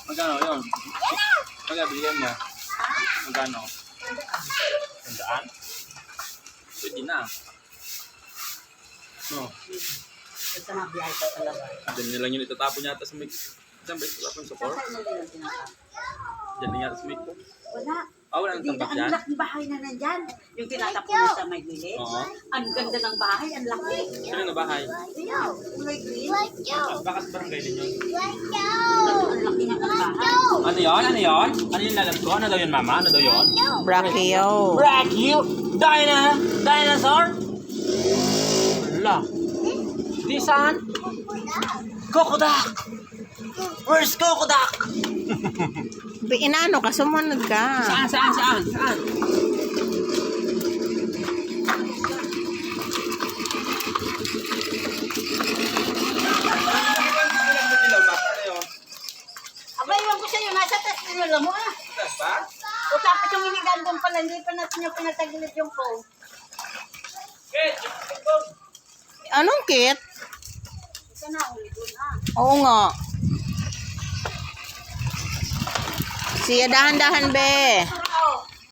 Magkano yun? Magkano bilhin mo? Magkano? 100? Pwede na. No. Ito na biyahe pa talaga. Diyan nyo lang yun itatapon yata sa mic. Diyan ba itatapon sa core? Diyan na yata sa mic ko. Wala. Wala nang Hindi na, tambak ang yan? laking bahay na nandyan. Yung tinatapon na sa may gilid. Oo. Ang ganda ng bahay, ang laki. Ano na bahay? Ayaw, kulay green. Baka sa barangay din yun. Ang laki nga ng bahay. Ano yun? Ano yun? Ano yung lalag ko? Ano daw yun, mama? Ano daw yun? Brachio. Brachio! Dinosaur? Wala. Di saan? Kokodak! Where's Kokodak? Inano ka, sumunod ka. Saan? Aba, iwan ko sa'yo. Nasa taas nila mo ah. O tapos yung inigaan doon pala, hindi pa natin yung pinatagilid yung phone. Anong kit? Ito na, ulit doon ah. Oo nga. Siya dahan-dahan be.